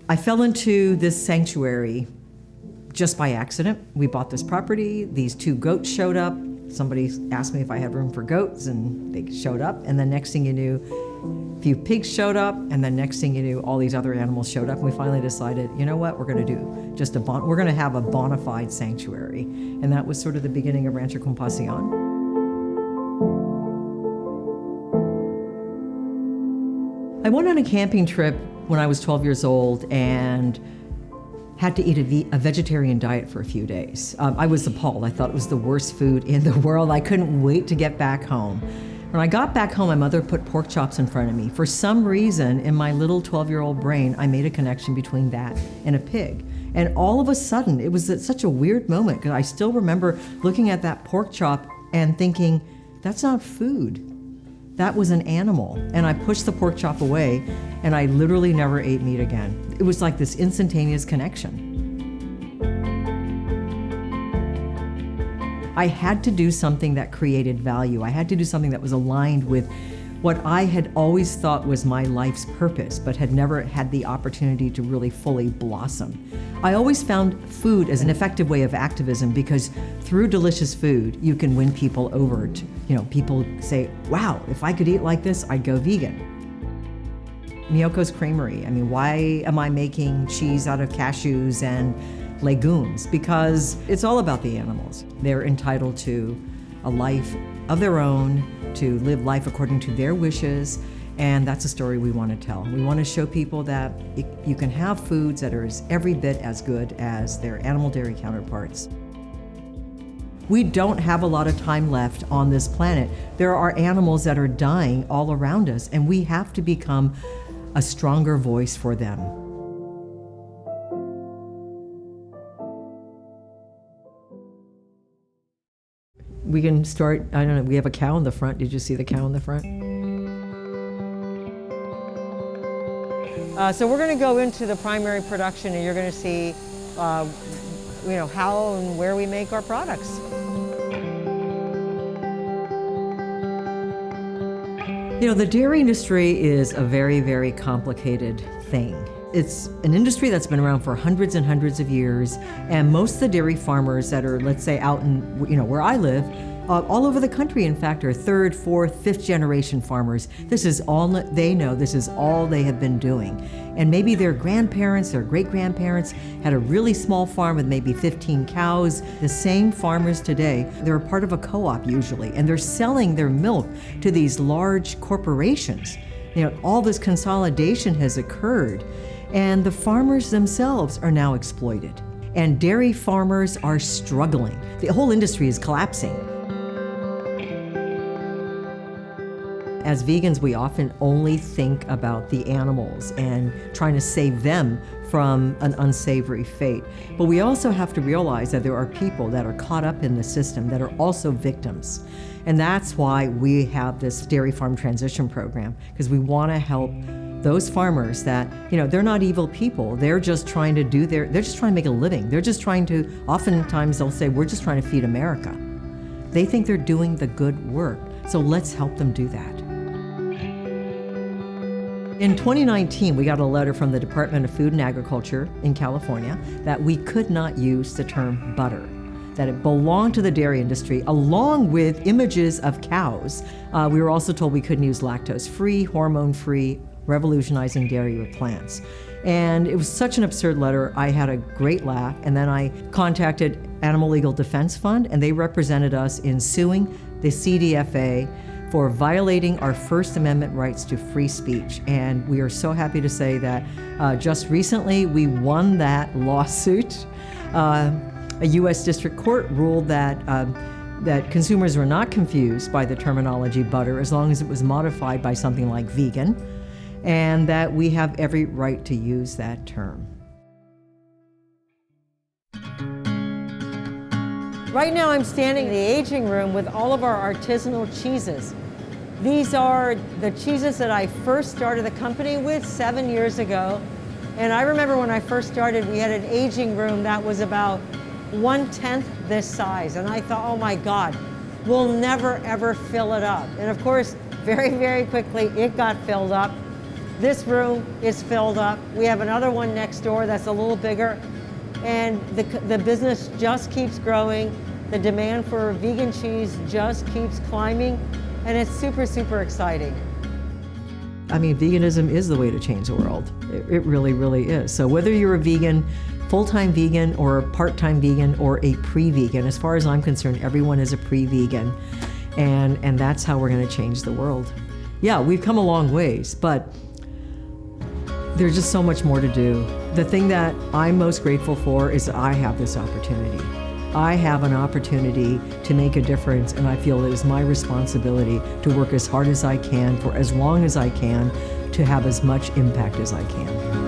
I fell into this sanctuary just by accident. We bought this property, these 2 goats showed up. Somebody asked me if I had room for goats, and they showed up. And the next thing you knew, a few pigs showed up, and the next thing you knew, all these other animals showed up. And we finally decided, you know what, we're gonna do we're gonna have a bona fide sanctuary. And that was sort of the beginning of Rancho Compasión. I went on a camping trip when I was 12 years old and had to eat a vegetarian diet for a few days. I was appalled. I thought it was the worst food in the world. I couldn't wait to get back home. When I got back home, my mother put pork chops in front of me. For some reason, in my little 12-year-old brain, I made a connection between that and a pig. And all of a sudden, it was such a weird moment, because I still remember looking at that pork chop and thinking, that's not food. That was an animal. And I pushed the pork chop away, and I literally never ate meat again. It was like this instantaneous connection. I had to do something that created value. I had to do something that was aligned with what I had always thought was my life's purpose, but had never had the opportunity to really fully blossom. I always found food as an effective way of activism, because through delicious food, you can win people over. People say, wow, if I could eat like this, I'd go vegan. Miyoko's Creamery. I mean, why am I making cheese out of cashews and legumes? Because it's all about the animals. They're entitled to a life of their own, to live life according to their wishes, and that's a story we want to tell. We want to show people that you can have foods that are every bit as good as their animal dairy counterparts. We don't have a lot of time left on this planet. There are animals that are dying all around us, and we have to become a stronger voice for them. We can start, I don't know, we have a cow in the front. Did you see the cow in the front? So we're going to go into the primary production, and you're going to see how and where we make our products. The dairy industry is a very, very complicated thing. It's an industry that's been around for hundreds and hundreds of years, and most of the dairy farmers that are, let's say, out in, where I live, all over the country, in fact, are 3rd, 4th, 5th generation farmers. This is all they know. This is all they have been doing. And maybe their grandparents, their great-grandparents had a really small farm with maybe 15 cows. The same farmers today, they're a part of a co-op usually, and they're selling their milk to these large corporations. All this consolidation has occurred, and the farmers themselves are now exploited. And dairy farmers are struggling. The whole industry is collapsing. As vegans, we often only think about the animals and trying to save them from an unsavory fate. But we also have to realize that there are people that are caught up in the system that are also victims. And that's why we have this dairy farm transition program, because we want to help those farmers that, they're not evil people. They're just trying to they're just trying to make a living. They're just trying to, oftentimes they'll say, we're just trying to feed America. They think they're doing the good work. So let's help them do that. In 2019, we got a letter from the Department of Food and Agriculture in California that we could not use the term butter, that it belonged to the dairy industry, along with images of cows. We were also told we couldn't use lactose-free, hormone-free, revolutionizing dairy with plants. And it was such an absurd letter. I had a great laugh, and then I contacted Animal Legal Defense Fund, and they represented us in suing the CDFA for violating our First Amendment rights to free speech. And we are so happy to say that just recently we won that lawsuit. A U.S. District Court ruled that consumers were not confused by the terminology butter as long as it was modified by something like vegan, and that we have every right to use that term. Right now I'm standing in the aging room with all of our artisanal cheeses. These are the cheeses that I first started the company with 7 years ago. And I remember when I first started, we had an aging room that was about 1/10 this size. And I thought, oh my God, we'll never ever fill it up. And of course, very, very quickly, it got filled up. This room is filled up. We have another one next door that's a little bigger, and the business just keeps growing. The demand for vegan cheese just keeps climbing, and it's super, super exciting. I mean, veganism is the way to change the world. It really, really is. So whether you're a vegan, full-time vegan, or a part-time vegan, or a pre-vegan, as far as I'm concerned, everyone is a pre-vegan. And that's how we're gonna change the world. Yeah, we've come a long ways, but there's just so much more to do. The thing that I'm most grateful for is I have this opportunity. I have an opportunity to make a difference, and I feel it is my responsibility to work as hard as I can for as long as I can to have as much impact as I can.